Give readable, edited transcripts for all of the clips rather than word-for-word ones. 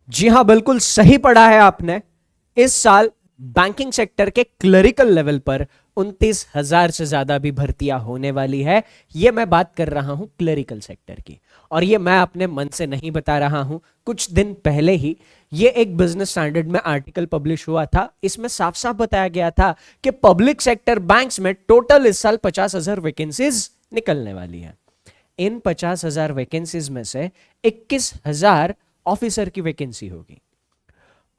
जी हां, बिल्कुल सही पढ़ा है आपने। इस साल बैंकिंग सेक्टर के क्लरिकल लेवल पर 29,000 से ज्यादा भी भर्तियां होने वाली है। ये मैं बात कर रहा हूं क्लरिकल सेक्टर की, और ये मैं अपने मन से नहीं बता रहा हूं। कुछ दिन पहले ही ये एक बिजनेस स्टैंडर्ड में आर्टिकल पब्लिश हुआ था। इसमें साफ साफ बताया गया था कि पब्लिक सेक्टर बैंक्स में टोटल इस साल 50,000 वैकेंसीज निकलने वाली है। इन 50,000 वैकेंसीज में से 21,000 ऑफिसर की वैकेंसी होगी।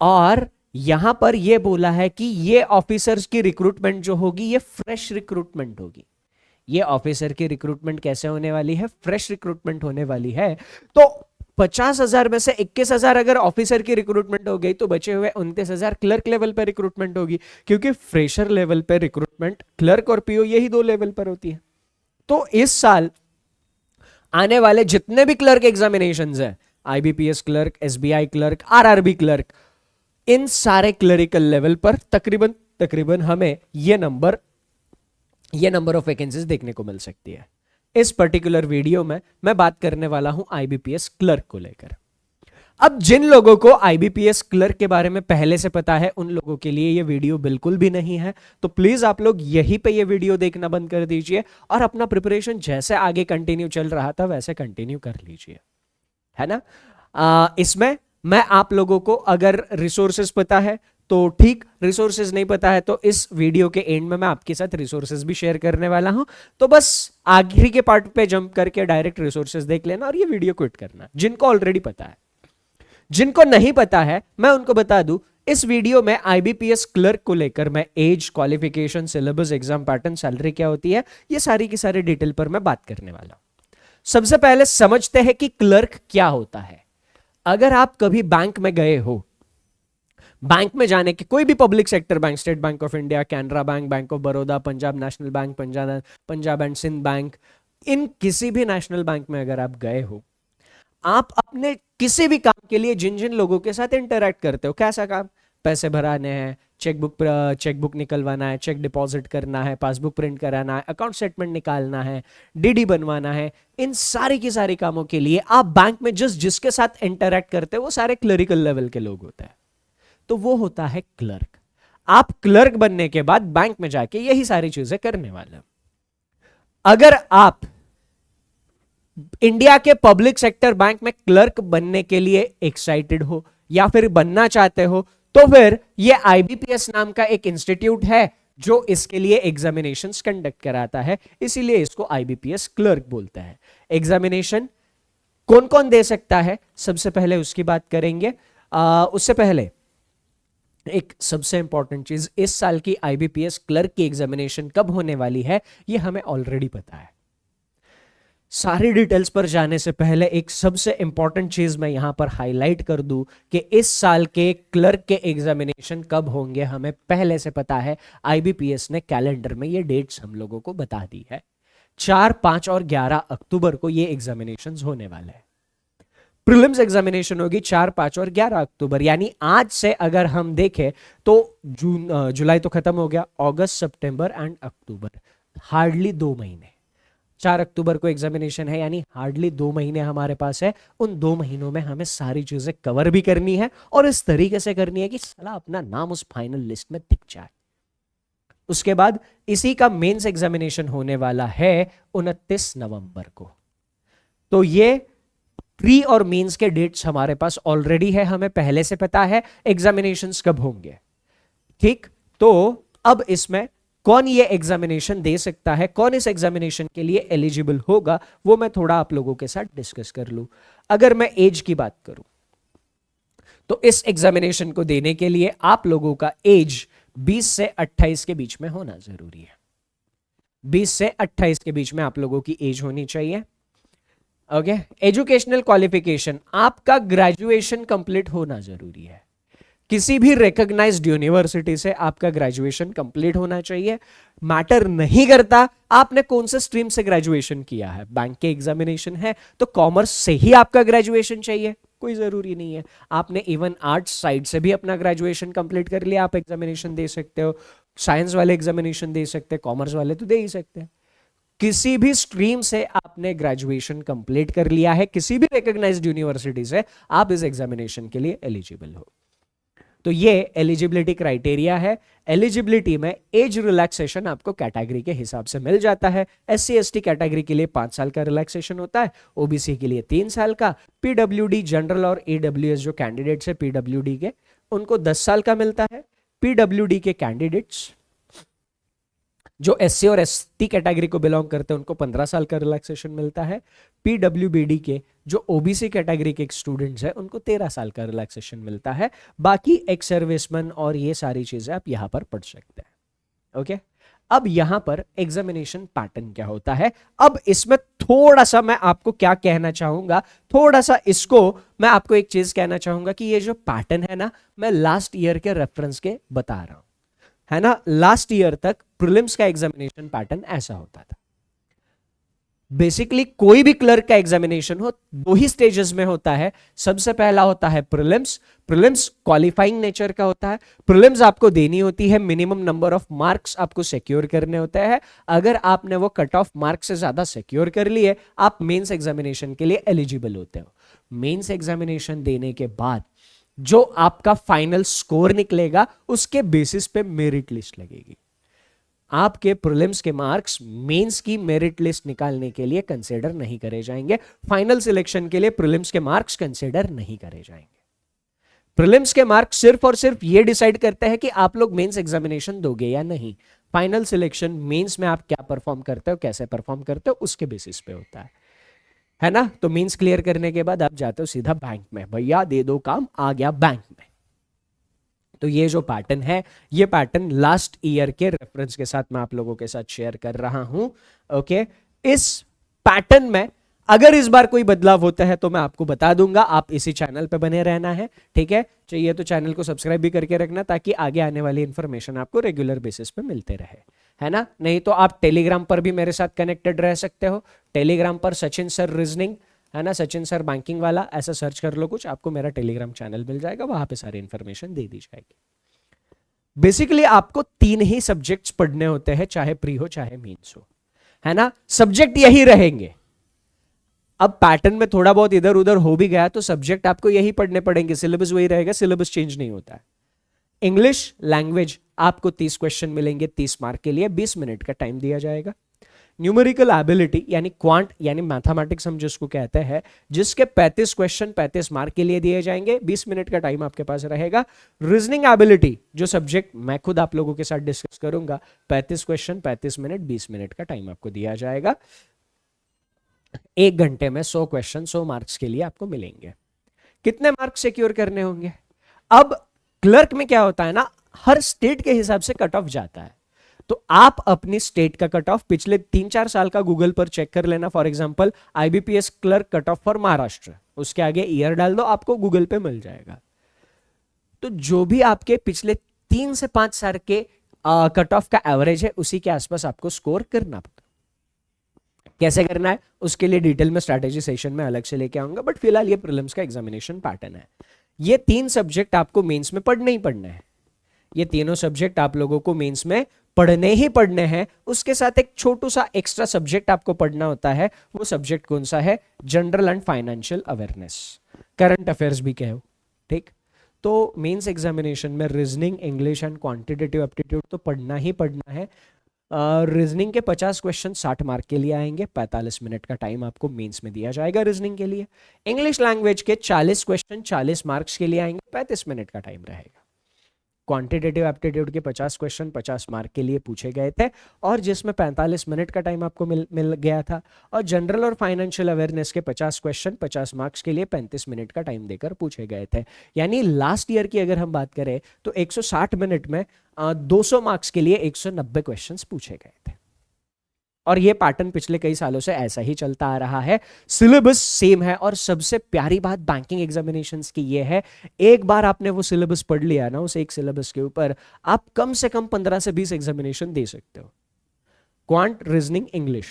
और यहां पर यह बोला है कि ये ऑफिसर्स की रिक्रूटमेंट जो होगी ये फ्रेश रिक्रूटमेंट होगी। ये ऑफिसर की रिक्रूटमेंट कैसे होने वाली है? फ्रेश रिक्रूटमेंट होने वाली है। तो 50,000 में से 21,000 अगर ऑफिसर की रिक्रूटमेंट हो गई तो बचे हुए 29,000 क्लर्क लेवल पर रिक्रूटमेंट होगी, क्योंकि फ्रेशर लेवल पर रिक्रूटमेंट क्लर्क और पीओ यही दो लेवल पर होती है। तो इस साल आने वाले जितने भी क्लर्क एग्जामिनेशंस हैं, IBPS clerk, SBI clerk, RRB clerk, इन सारे क्लरिकल लेवल पर तकरीबन तकरीबन हमें ये नंबर ऑफ वैकेंसीज देखने को मिल सकती है। इस पर्टिकुलर वीडियो में मैं बात करने वाला हूं आईबीपीएस क्लर्क को लेकर। अब जिन लोगों को आईबीपीएस क्लर्क के बारे में पहले से पता है उन लोगों के लिए ये वीडियो बिल्कुल भी नहीं है। तो प्लीज आप लोग यहीं पे ये वीडियो देखना बंद कर दीजिए और अपना प्रिपरेशन जैसे आगे कंटिन्यू चल रहा था वैसे कंटिन्यू कर लीजिए, है ना। इसमें मैं आप लोगों को अगर रिसोर्सेज पता है तो ठीक, रिसोर्सेज नहीं पता है तो इस वीडियो के एंड में मैं आपके साथ रिसोर्सेज भी शेयर करने वाला हूं। तो बस आखिरी के पार्ट पे जंप करके डायरेक्ट रिसोर्सेज देख लेना और ये वीडियो क्विट करना जिनको ऑलरेडी पता है। जिनको नहीं पता है मैं उनको बता दूं, इस वीडियो में आईबीपीएस क्लर्क को लेकर मैं age, qualification, syllabus, exam pattern, salary क्या होती है, ये सारी की सारी डिटेल पर मैं बात करने वाला हूं। सबसे पहले समझते हैं कि क्लर्क क्या होता है। अगर आप कभी बैंक में गए हो, बैंक में जाने के कोई भी public sector bank, state bank of India, Canara bank, bank of Baroda, Punjab national bank, Punjab and Sindh bank, इन किसी भी नेशनल बैंक में अगर आप गए हो, आप अपने किसी भी काम के लिए जिन जिन लोगों के साथ इंटरैक्ट करते हो, कैसा काम? पैसे भराने हैं, चेकबुक निकलवाना है, चेक डिपॉजिट करना है, पासबुक प्रिंट कराना है, अकाउंट स्टेटमेंट निकालना है, डीडी बनवाना है, इन सारी की सारी कामों के लिए आप बैंक में जिसके साथ इंटरैक्ट करते हो वो सारे क्लरिकल लेवल के लोग होते हैं। तो वो होता है क्लर्क। आप क्लर्क बनने के बाद बैंक में जाके यही सारी चीजें करने वाले। अगर आप इंडिया के पब्लिक सेक्टर बैंक में क्लर्क बनने के लिए एक्साइटेड हो या फिर बनना चाहते हो तो फिर ये आईबीपीएस नाम का एक इंस्टीट्यूट है जो इसके लिए एग्जामिनेशंस कंडक्ट कराता है, इसीलिए इसको आईबीपीएस क्लर्क बोलता है। एग्जामिनेशन कौन कौन दे सकता है सबसे पहले उसकी बात करेंगे। उससे पहले एक सबसे इंपॉर्टेंट चीज, इस साल की आईबीपीएस क्लर्क की एग्जामिनेशन कब होने वाली है ये हमें ऑलरेडी पता है। सारी डिटेल्स पर जाने से पहले एक सबसे इंपॉर्टेंट चीज मैं यहां पर हाईलाइट कर दूं कि इस साल के क्लर्क के एग्जामिनेशन कब होंगे हमें पहले से पता है। आईबीपीएस ने कैलेंडर में ये डेट्स हम लोगों को बता दी है। 4, 5 और 11 अक्टूबर को ये एग्जामिनेशंस होने वाले हैं। प्रीलिम्स एग्जामिनेशन होगी 4, 5 और 11 अक्टूबर, यानी आज से अगर हम देखें तो जुलाई तो खत्म हो गया, अगस्त, सितंबर एंड अक्टूबर, हार्डली 2 महीने। 4 अक्टूबर को एग्जामिनेशन है, यानी हार्डली 2 महीने हमारे पास है। उन 2 महीनों में हमें सारी चीजें कवर भी करनी है और इस तरीके से करनी है कि साला अपना नाम उस फाइनल लिस्ट में दिख जाए। उसके बाद इसी का मेंस एग्जामिनेशन होने वाला है 29 नवंबर को। तो ये प्री और मेंस के डेट्स हमारे पास ऑलरेडी है, हमें पहले से पता है एग्जामिनेशंस कब होंगे। ठीक, तो अब इसमें कौन ये एग्जामिनेशन दे सकता है, कौन इस एग्जामिनेशन के लिए एलिजिबल होगा, वो मैं थोड़ा आप लोगों के साथ डिस्कस कर लूं। अगर मैं एज की बात करूं तो इस एग्जामिनेशन को देने के लिए आप लोगों का एज 20 से 28 के बीच में होना जरूरी है। 20 से 28 के बीच में आप लोगों की एज होनी चाहिए। ओके, एजुकेशनल क्वालिफिकेशन, आपका ग्रेजुएशन कंप्लीट होना जरूरी है। किसी भी रिकॉग्नाइज्ड यूनिवर्सिटी से आपका ग्रेजुएशन कंप्लीट होना चाहिए। मैटर नहीं करता आपने कौन से स्ट्रीम से ग्रेजुएशन किया है, बैंक के एग्जामिनेशन है तो कॉमर्स से ही आपका ग्रेजुएशन चाहिए, कोई जरूरी नहीं है। आपने इवन आर्ट्स साइड से भी अपना ग्रेजुएशन कंप्लीट कर लिया, आप एग्जामिनेशन दे सकते हो। साइंस वाले एग्जामिनेशन दे सकते हैं, कॉमर्स वाले तो दे ही सकते हैं। किसी भी स्ट्रीम से आपने ग्रेजुएशन कंप्लीट कर लिया है, किसी भी रिकॉग्नाइज्ड यूनिवर्सिटी से, आप इस एग्जामिनेशन के लिए एलिजिबल हो। तो ये एलिजिबिलिटी क्राइटेरिया है। एलिजिबिलिटी में एज रिलैक्सेशन आपको कैटेगरी के हिसाब से मिल जाता है। SC ST कैटेगरी के लिए 5 साल का रिलैक्सेशन होता है, OBC के लिए 3 साल का, PWD जनरल और AWS जो कैंडिडेट्स है PWD के, उनको 10 साल का मिलता है। PWD के कैंडिडेट्स जो SC और ST कैटेगरी को बिलोंग करते हैं उनको 15 साल का रिलैक्सेशन मिलता है। PWBD के जो OBC कैटेगरी के स्टूडेंट्स हैं उनको 13 साल का रिलैक्सेशन मिलता है। बाकी एक्स सर्विसमैन और ये सारी चीजें आप यहां पर पढ़ सकते हैं। ओके, अब यहां पर एग्जामिनेशन पैटर्न क्या होता है, अब इसमें थोड़ा सा मैं आपको क्या कहना चाहूंगा, थोड़ा सा इसको मैं आपको एक चीज कहना चाहूंगा कि ये जो पैटर्न है ना, मैं लास्ट ईयर के रेफरेंस के बता रहा हूं, है ना। लास्ट ईयर तक प्रीलिम्स का एग्जामिनेशन पैटर्न ऐसा होता था। बेसिकली कोई भी क्लर्क का एग्जामिनेशन हो, 2 ही स्टेजेस में होता है। सबसे पहला होता है प्रीलिम्स। प्रीलिम्स क्वालिफाइंग नेचर का होता है। प्रीलिम्स आपको देनी होती है, मिनिमम नंबर ऑफ मार्क्स आपको सिक्योर करने होते हैं। अगर आपने वो कट ऑफ मार्क्स से ज्यादा सिक्योर कर लिए, आप मेंस एग्जामिनेशन के लिए एलिजिबल होते हो। मेंस एग्जामिनेशन देने के बाद जो आपका फाइनल स्कोर निकलेगा, उसके बेसिस पे मेरिट लिस्ट लगेगी। आपके प्रीलिम्स के मार्क्स मेंस की मेरिट लिस्ट निकालने के लिए कंसीडर नहीं करे जाएंगे। फाइनल सिलेक्शन के लिए प्रीलिम्स के मार्क्स कंसीडर नहीं करे जाएंगे। प्रीलिम्स के मार्क्स सिर्फ और सिर्फ ये डिसाइड करते हैं कि आप लोग मेंस एग्जामिनेशन दोगे या नहीं। फाइनल सिलेक्शन मेंस में आप क्या परफॉर्म करते हो, कैसे परफॉर्म करते हो, उसके बेसिस पे होता है ना। तो मेंस क्लियर करने के बाद आप जाते हो सीधा बैंक में, भैया दे दो काम, आ गया बैंक में। तो ये जो पैटर्न है, ये पैटर्न लास्ट ईयर के रेफरेंस के साथ मैं आप लोगों के साथ शेयर कर रहा हूं। ओके, इस पैटर्न में अगर इस बार कोई बदलाव होता है तो मैं आपको बता दूंगा। आप इसी चैनल पे बने रहना है, ठीक है। चाहिए तो चैनल को सब्सक्राइब भी करके रखना, ताकि आगे आने वाली इंफॉर्मेशन आपको रेगुलर बेसिस पे मिलते रहे, है ना। नहीं तो आप टेलीग्राम पर भी मेरे साथ कनेक्टेड रह सकते हो। टेलीग्राम पर सचिन सर रीजनिंग, है ना, सचिन सर बैंकिंग वाला, ऐसा सर्च कर लो कुछ, आपको मेरा टेलीग्राम चैनल मिल जाएगा, वहां पे सारी इंफॉर्मेशन दे दी जाएगी। बेसिकली आपको 3 ही सब्जेक्ट्स पढ़ने होते हैं, चाहे प्री हो चाहे मेंस हो, है ना। सब्जेक्ट यही रहेंगे। अब पैटर्न में थोड़ा बहुत इधर उधर हो भी गया तो सब्जेक्ट आपको यही पढ़ने पड़ेंगे, सिलेबस वही रहेगा, सिलेबस चेंज नहीं होता है। इंग्लिश लैंग्वेज आपको 30 क्वेश्चन मिलेंगे 30 मार्क के लिए, 20 मिनट का टाइम दिया जाएगा। न्यूमेरिकल एबिलिटी यानी क्वांट यानी मैथमेटिक्स हम जिसको कहते हैं, जिसके 35 क्वेश्चन 35 मार्क के लिए दिए जाएंगे, 20 मिनट का टाइम आपके पास रहेगा। रीजनिंग एबिलिटी जो सब्जेक्ट मैं खुद आप लोगों के साथ डिस्कस करूंगा, 35 क्वेश्चन 35 मिनट 20 मिनट का टाइम आपको दिया जाएगा। 1 घंटे में 100 क्वेश्चन 100 मार्क्स के लिए आपको मिलेंगे। कितने मार्क्स सिक्योर करने होंगे? अब क्लर्क में क्या होता है ना, हर स्टेट के हिसाब से कट ऑफ जाता है। तो आप अपनी स्टेट का कट ऑफ पिछले 3-4 साल का गूगल पर चेक कर लेना। For example IBPS clerk cut off for Maharashtra, उसके आगे ईयर डाल दो, आपको गूगल पे मिल जाएगा। तो जो भी आपके पिछले 3 से 5 साल के कट ऑफ का एवरेज है, उसी के आसपास आपको स्कोर करना पड़ता। कैसे करना है उसके लिए डिटेल में स्ट्रैटेजी सेशन में अलग से लेके आऊंगा, बट फिलहाल ये प्रीलिम्स का एग्जामिनेशन पैटर्न है। ये 3 सब्जेक्ट आपको मेंस में पढ़ने ही पढ़ने हैं। ये तीनों सब्जेक्ट आप लोगों को मेंस में पढ़ने ही पढ़ने हैं। उसके साथ एक छोटू सा एक्स्ट्रा सब्जेक्ट आपको पढ़ना होता है। वो सब्जेक्ट कौन सा है? General and financial awareness, current affairs भी कहो, ठीक। तो मेंस एग्जामिनेशन में reasoning, English and quantitative aptitude तो पढ़ना ही पढ़ना है। रीजनिंग के 50 क्वेश्चन 60 मार्क के लिए आएंगे, 45 मिनट का टाइम आपको मेंस में दिया जाएगा रीजनिंग के लिए। इंग्लिश लैंग्वेज के 40 क्वेश्चन 40 मार्क्स के लिए आएंगे, 35 मिनट का टाइम रहेगा। क्वांटिटेटिव एप्टीट्यूड के 50 क्वेश्चन 50 मार्क के लिए पूछे गए थे, और जिसमें 45 मिनट का टाइम आपको मिल गया था। और जनरल और फाइनेंशियल अवेयरनेस के 50 क्वेश्चन 50 मार्क्स के लिए 35 मिनट का टाइम देकर पूछे गए थे। यानी लास्ट ईयर की अगर हम बात करें तो 160 मिनट में 200 मार्क्स के लिए 190 क्वेश्चंस पूछे गए थे। और ये पैटर्न पिछले कई सालों से ऐसा ही चलता आ रहा है। सिलेबस सेम है, और सबसे प्यारी बात बैंकिंग एग्जामिनेशंस की ये है, एक बार आपने वो सिलेबस पढ़ लिया ना, उस एक सिलेबस के ऊपर आप कम से कम 15 से 20 एग्जामिनेशन दे सकते हो। Quant, reasoning, English.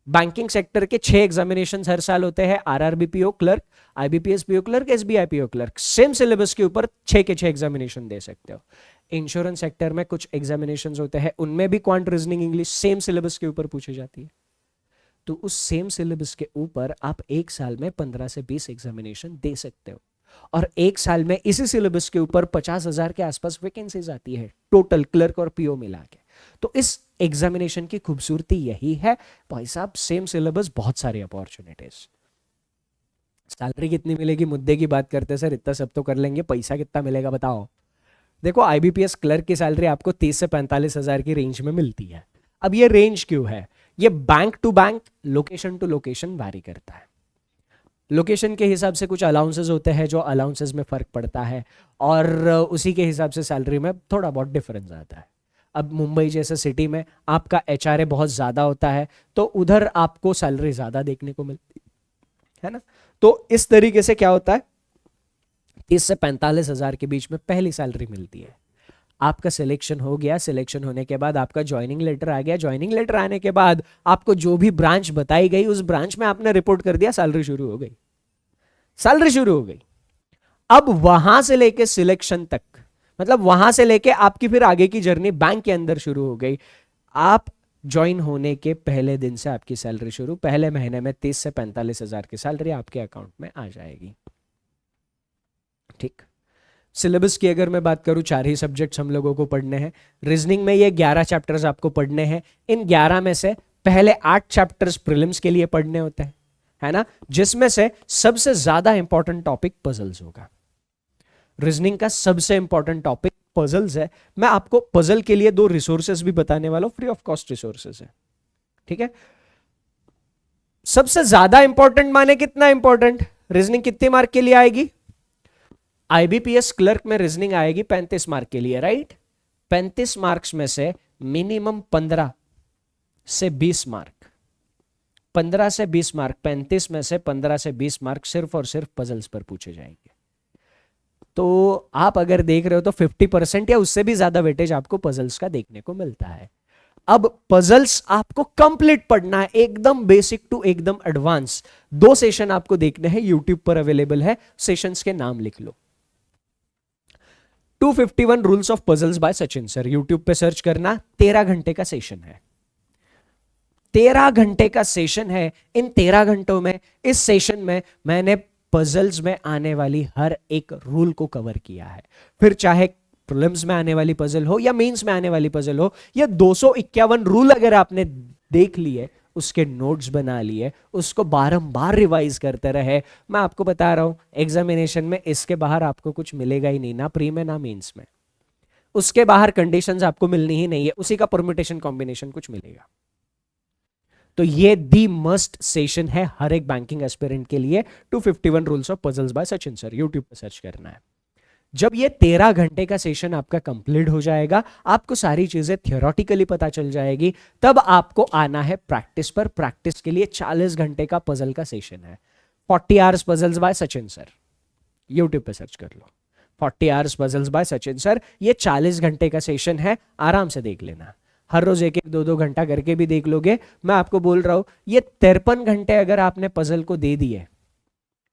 Banking sector के 6 एग्जामिनेशन हर साल होते हैं। RRB PO clerk, IBPS PO clerk, SBI PO clerk, same syllabus के ऊपर 6 के 6 एग्जामिनेशन दे सकते हो। इंश्योरेंस सेक्टर में कुछ एग्जामिनेशंस होते हैं, उनमें भी quant, reasoning, English same syllabus के ऊपर पूछी जाती है। तो उस सेम सिलेबस के ऊपर आप एक साल में 15 से 20 एग्जामिनेशन दे सकते हो, और एक साल में इसी सिलेबस के ऊपर 50,000 के आसपास वैकेंसीज आती है टोटल क्लर्क और पीओ मिला के। तो इस एग्जामिनेशन की खूबसूरती यही है भाई साहब, सेम सिलेबस, बहुत सारी अपॉर्चुनिटीज। सैलरी कितनी मिलेगी मुद्दे की बात करते हैं सर, इतना सब तो कर लेंगे, पैसा कितना मिलेगा बताओ। देखो आईबीपीएस क्लर्क की सैलरी आपको 30 से 45,000 की रेंज में मिलती है। अब ये रेंज क्यों है? ये bank to bank, location to location vary करता है। लोकेशन के हिसाब से कुछ अलाउंसेस होते हैं, जो अलाउंसेस में फर्क पड़ता है, और उसी के हिसाब से सैलरी में थोड़ा बहुत डिफरेंस आता है। अब मुंबई जैसे सिटी में आपका एचआरए बहुत ज़्यादा होता है, तो उधर आपको सैलरी ज़्यादा देखने को मिलती है ना। तो इस तरीके से क्या होता है, 30 से 45,000 के बीच में पहली सैलरी मिलती है। आपका सिलेक्शन हो गया, सिलेक्शन होने के बाद आपका ज्वाइनिंग लेटर आ गया, ज्वाइनिंग लेटर आने के बाद आपको जो भी ब्रांच बताई गई उस ब्रांच में आपने रिपोर्ट कर दिया, सैलरी शुरू हो गई, सैलरी शुरू हो गई। अब वहां से लेके सिलेक्शन तक, मतलब वहां से लेके आपकी फिर आगे की जर्नी बैंक के अंदर शुरू हो गई। आप ज्वाइन होने के पहले दिन से आपकी सैलरी शुरू, पहले महीने में 30 से 45,000 की सैलरी आपके अकाउंट में आ जाएगी। ठीक, सिलेबस की अगर मैं बात करूं, 4 ही सब्जेक्ट्स हम लोगों को पढ़ने हैं। रीजनिंग में ये 11 चैप्टर्स आपको पढ़ने हैं। इन 11 में से पहले 8 चैप्टर्स प्रीलिम्स के लिए पढ़ने होते हैं, है ना, जिसमें से सबसे ज्यादा इंपॉर्टेंट टॉपिक पजल्स होगा। रीजनिंग का सबसे इंपॉर्टेंट टॉपिक पजल्स है। मैं आपको पजल के लिए 2 रिसोर्सेज भी बताने वाला हूं, फ्री ऑफ कॉस्ट रिसोर्सेज है, ठीक है। सबसे ज्यादा इंपॉर्टेंट माने कितना इंपॉर्टेंट? रीजनिंग कितने मार्क के लिए आएगी? आईबीपीएस क्लर्क में रीजनिंग आएगी 35 मार्क के लिए, राइट। 35 मार्क्स में से मिनिमम 15 से 20 मार्क, 15 से 20 मार्क, 35 में से 15 से 20 मार्क सिर्फ और सिर्फ पजल्स पर पूछे जाएंगे। तो आप अगर देख रहे हो तो 50% या उससे भी ज्यादा वेटेज आपको पजल्स का देखने को मिलता है। अब पजल्स आपको कंप्लीट पढ़ना है, एकदम बेसिक टू एकदम एडवांस। 2 सेशन आपको देखने हैं, यूट्यूब पर अवेलेबल है, सेशंस के नाम लिख लो। 251 rules of puzzles by Sachin sir, YouTube पे सर्च करना। 13 घंटे का सेशन है, 13 घंटे का सेशन है। इन 13 घंटों में, इस सेशन में मैंने पजल्स में आने वाली हर एक रूल को कवर किया है। फिर चाहे प्रीलिम्स में आने वाली पजल हो या मेंस में आने वाली पजल हो, या 251 रूल अगर आपने देख लिए, उसके नोट्स बना लिए, उसको बारंबार रिवाइज करते रहे। मैं आपको बता रहा हूं, एग्जामिनेशन में इसके बाहर आपको कुछ मिलेगा ही नहीं, ना प्री में ना मेंस में। उसके बाहर कंडीशंस आपको मिलनी ही नहीं है, उसी का परम्यूटेशन कॉम्बिनेशन कुछ मिलेगा। तो ये दी मस्ट सेशन है हर एक बैंकिंग एस्पिरेंट के लिए। 251 rules of puzzles by Sachin sir, YouTube पर सर्च करना है। जब ये 13 घंटे का सेशन आपका कंप्लीट हो जाएगा, आपको सारी चीजें थियोरेटिकली पता चल जाएगी, तब आपको आना है प्रैक्टिस पर। प्रैक्टिस के लिए 40 घंटे का पजल का सेशन है। 40 hours puzzles by Sachin sir, YouTube पे सर्च कर लो, 40 hours puzzles by Sachin sir. ये 40 घंटे का सेशन है, आराम से देख लेना। हर रोज 1-1, 2-2 घंटा करके भी देख लोगे। मैं आपको बोल रहा हूं, ये 53 घंटे अगर आपने पजल को दे दिए,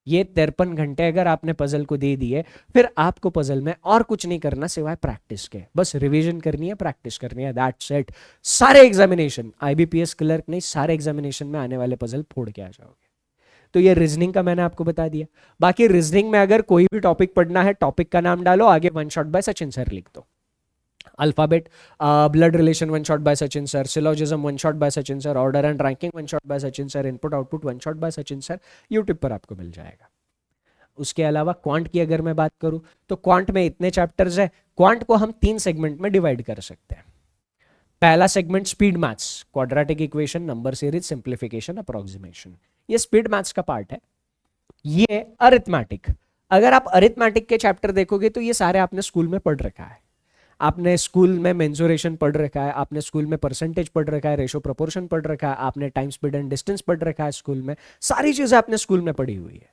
ये 53 घंटे अगर आपने पजल को दे दिए, फिर आपको पजल में और कुछ नहीं करना सिवाय प्रैक्टिस के। बस रिवीजन करनी है, प्रैक्टिस करनी है, दैट्स इट। सारे एग्जामिनेशन, आईबीपीएस क्लर्क नहीं, सारे एग्जामिनेशन में आने वाले पजल फोड़ के आ जाओगे। तो ये रीजनिंग का मैंने आपको बता दिया। बाकी रीजनिंग में अगर कोई भी टॉपिक पढ़ना है, टॉपिक का नाम डालो, आगे one shot bye Sachin sir लिख दो। Alphabet, blood relation one shot bye Sachin sir, syllogism one shot bye Sachin sir, order and ranking one shot bye Sachin sir, input output one shot bye Sachin sir, YouTube पर आपको मिल जाएगा। उसके अलावा क्वांट की अगर मैं बात करूं, तो क्वांट में इतने चैप्टर्स है। क्वांट को हम 3 सेगमेंट में डिवाइड कर सकते हैं। पहला segment speed maths, quadratic equation, number series, simplification, approximation, ये स्पीड मैथ्स का पार्ट है। ये अरिथमेटिक, अगर आप अरिथमेटिक के चैप्टर देखोगे तो ये सारे आपने स्कूल में पढ़ रखा है। आपने स्कूल में मेंसुरेशन पढ़ रखा है, आपने स्कूल में परसेंटेज पढ़ रखा है, रेशो प्रोपोर्शन पढ़ रखा है, आपने टाइम स्पीड एंड डिस्टेंस पढ़ रखा है स्कूल में। सारी चीजें आपने स्कूल में पढ़ी हुई है।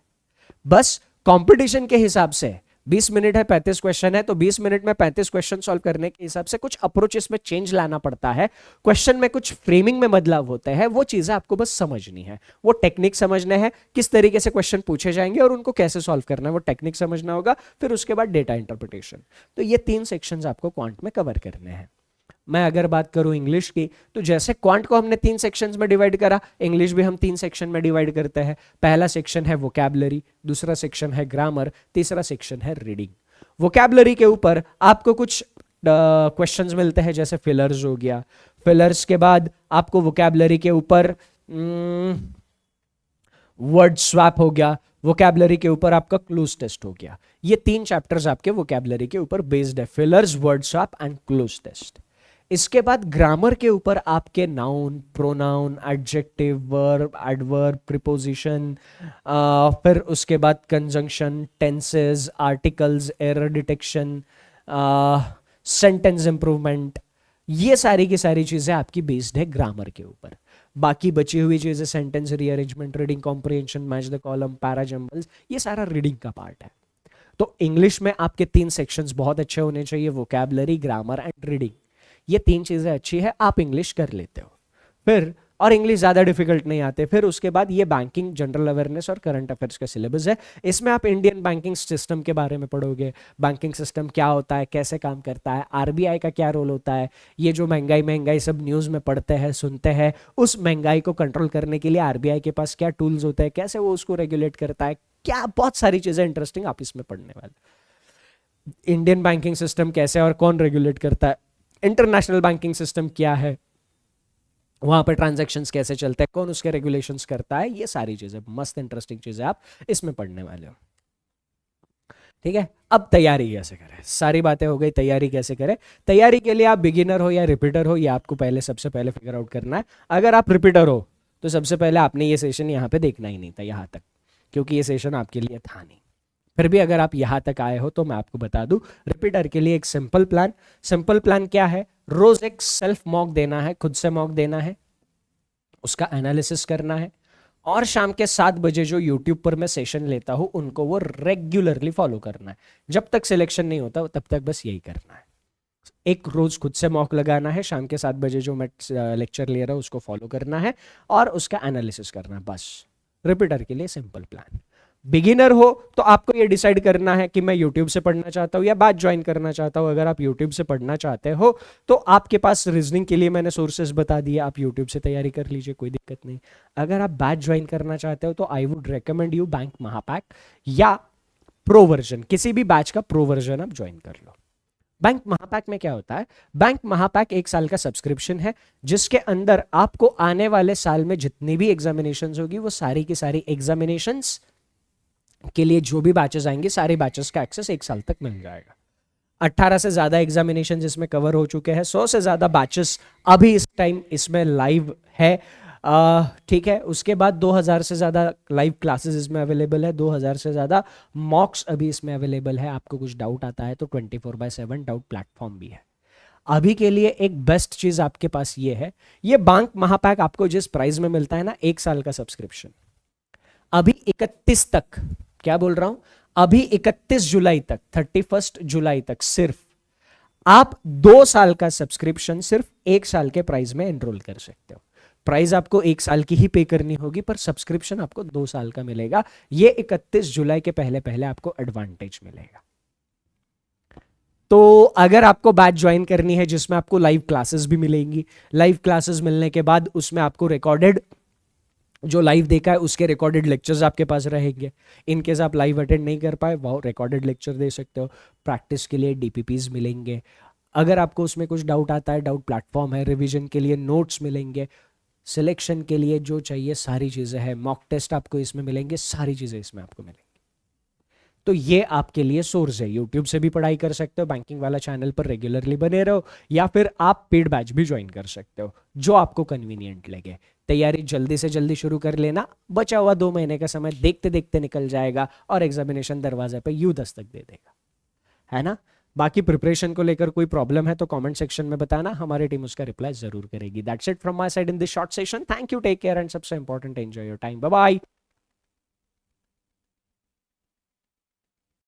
बस कंपटीशन के हिसाब से 20 मिनट है, 35 क्वेश्चन है, तो 20 मिनट में 35 क्वेश्चन सॉल्व करने के हिसाब से कुछ अप्रोचेस में चेंज लाना पड़ता है, क्वेश्चन में कुछ फ्रेमिंग में बदलाव होते हैं। वो चीजें आपको बस समझनी है, वो टेक्निक समझने हैं, किस तरीके से क्वेश्चन पूछे जाएंगे और उनको कैसे सॉल्व करना है, वो टेक्निक समझना होगा। फिर उसके बाद डेटा इंटरप्रिटेशन। तो ये 3 सेक्शंस आपको क्वांट में कवर करने हैं। मैं अगर बात करूं इंग्लिश की, तो जैसे क्वांट को हमने 3 सेक्शंस में डिवाइड करा, इंग्लिश भी हम 3 सेक्शन में डिवाइड करते हैं। पहला सेक्शन है वोकैबुलरी, दूसरा सेक्शन है ग्रामर, तीसरा सेक्शन है रीडिंग। वोकैबुलरी के ऊपर आपको कुछ क्वेश्चंस मिलते हैं, जैसे फिलर्स हो गया। फिलर्स के बाद आपको वोकैबुलरी के ऊपर वर्ड स्वैप हो गया। वोकैबुलरी के ऊपर आपका क्लूज टेस्ट हो गया। ये 3 चैप्टर्स आपके वोकैबुलरी के ऊपर बेस्ड है, fillers, word swap and cloze test. इसके बाद ग्रामर के ऊपर आपके noun, pronoun, adjective, verb, adverb, preposition, फिर उसके बाद conjunction, tenses, articles, error detection, sentence improvement, ये सारी की सारी चीजें आपकी बेस्ड है ग्रामर के ऊपर। बाकी बची हुई चीजें sentence rearrangement, reading comprehension, match the column, parajumbles, ये सारा रीडिंग का पार्ट है। तो इंग्लिश में आपके 3 सेक्शंस बहुत अच्छे होने चाहिए, वोकैबुलरी, ग्रामर एंड रीडिंग। ये 3 चीजें अच्छी है, आप इंग्लिश कर लेते हो। फिर और इंग्लिश ज्यादा डिफिकल्ट नहीं आते। फिर उसके बाद ये बैंकिंग, जनरल अवेयरनेस और करंट अफेयर्स का सिलेबस है। इसमें आप इंडियन बैंकिंग सिस्टम के बारे में पढ़ोगे, बैंकिंग सिस्टम क्या होता है, कैसे काम करता है, आरबीआई का क्या रोल होता है, ये जो महंगाई सब न्यूज में पढ़ते हैं, सुनते हैं, उस महंगाई को कंट्रोल करने के लिए आरबीआई के पास क्या टूल्स होते हैं, कैसे वो उसको रेगुलेट करता है, क्या बहुत सारी चीजें इंटरेस्टिंग आप इसमें पढ़ने वाले। इंडियन बैंकिंग सिस्टम कैसे और कौन रेगुलेट करता है, इंटरनेशनल बैंकिंग सिस्टम क्या है, वहां पर ट्रांजैक्शंस कैसे चलते हैं, कौन उसके रेगुलेशंस करता है, ये सारी चीजें मस्त इंटरेस्टिंग चीजें आप इसमें पढ़ने वाले हो। ठीक है, अब तैयारी कैसे करें, सारी बातें हो गई, तैयारी कैसे करें। तैयारी के लिए आप बिगिनर हो या रिपीटर हो, ये आपको सबसे पहले फिगर आउट करना है। अगर आप रिपीटर हो तो सबसे पहले आपने ये सेशन यहाँ पे देखना ही नहीं था यहाँ तक, क्योंकि ये सेशन आपके लिए था नहीं। फिर भी अगर आप यहां तक आए हो तो मैं आपको बता दूं, रिपीटर के लिए एक सिंपल प्लान क्या है, रोज एक सेल्फ मॉक देना है, खुद से मॉक देना है, उसका एनालिसिस करना है, और शाम के 7 बजे जो यूट्यूब पर मैं सेशन लेता हूं उनको वो रेगुलरली फॉलो करना है। जब तक सिलेक्शन नहीं होता तब तक बस यही करना है। एक रोज खुद से मॉक लगाना है, शाम के 7 बजे जो मैं लेक्चर ले रहा हूं उसको फॉलो करना है और उसका एनालिसिस करना है, बस। रिपीटर के लिए सिंपल प्लान। बिगिनर हो तो आपको ये डिसाइड करना है कि मैं यूट्यूब से पढ़ना चाहता हूं या बैच ज्वाइन करना चाहता हूं। अगर आप यूट्यूब से पढ़ना चाहते हो तो आपके पास रीजनिंग के लिए मैंने सोर्सेज बता दिए, आप यूट्यूब से तैयारी कर लीजिए, कोई दिक्कत नहीं। अगर आप बैच ज्वाइन करना चाहते हो तो I would recommend you bank महापैक या प्रो वर्जन, किसी भी बैच का प्रो वर्जन आप ज्वाइन कर लो। बैंक महापैक में क्या होता है, बैंक महापैक 1 साल का सब्सक्रिप्शन है जिसके अंदर आपको आने वाले साल में जितनी भी एग्जामिनेशंस होगी वो सारी की सारी एग्जामिनेशंस के लिए जो भी बैचेस आएंगे सारे बैचेस का एक्सेस 1 साल तक मिल जाएगा। 18 से ज्यादा एग्जामिनेशन इसमें कवर हो चुके हैं, 100 से ज्यादा बैचेस अभी इस टाइम इसमें लाइव है। ठीक है, उसके बाद 2000 से ज्यादा लाइव क्लासेस इसमें अवेलेबल है, 2000 से ज्यादा मॉक्स अभी इसमें अवेलेबल है। आपको कुछ डाउट आता है तो 24/7 डाउट प्लेटफॉर्म भी है। अभी के लिए एक बेस्ट चीज आपके पास ये है, ये बैंक महापैक आपको जिस प्राइस में मिलता है ना, 1 साल का सब्सक्रिप्शन, अभी 31 तक, क्या बोल रहा हूं, अभी 31 जुलाई तक, 31 जुलाई तक सिर्फ आप 2 साल का सब्सक्रिप्शन सिर्फ 1 साल के प्राइस में एनरोल कर सकते हो। प्राइस आपको 1 साल की ही पे करनी होगी, पर सब्सक्रिप्शन आपको 2 साल का मिलेगा। ये 31 जुलाई के पहले पहले आपको एडवांटेज मिलेगा। तो अगर आपको बैच ज्वाइन करनी है जिसमें आपको लाइव क्लासेस भी मिलेंगी, लाइव क्लासेस मिलने के बाद उसमें आपको रिकॉर्डेड, जो लाइव देखा है उसके रिकॉर्डेड लेक्चर्स आपके पास रहेंगे। इनकेस आप लाइव अटेंड नहीं कर पाए, वो रिकॉर्डेड लेक्चर दे सकते हो। प्रैक्टिस के लिए डीपीपीज मिलेंगे। अगर आपको उसमें कुछ डाउट आता है, डाउट प्लेटफॉर्म है, रिवीजन के लिए नोट्स मिलेंगे, सिलेक्शन के लिए जो चाहिए सारी चीज़ें हैं, मॉक टेस्ट आपको इसमें मिलेंगे, सारी चीज़ें इसमें आपको मिलेंगी। तो ये आपके लिए सोर्स है, यूट्यूब से भी पढ़ाई कर सकते हो, बैंकिंग वाला चैनल पर रेगुलरली बने रहो, या फिर आप पेड बैच भी ज्वाइन कर सकते हो, जो आपको कन्वीनियंट लगे। तैयारी जल्दी से जल्दी शुरू कर लेना, बचा हुआ 2 महीने का समय देखते देखते निकल जाएगा और एग्जामिनेशन दरवाजे पे यूं दस्तक दे देगा, है ना। बाकी प्रिपरेशन को लेकर कोई प्रॉब्लम है तो कमेंट सेक्शन में बताना, हमारी टीम उसका रिप्लाई जरूर करेगी। That's it from my side in this short session. Thank you, take care and सबसे important, enjoy your time, bye bye.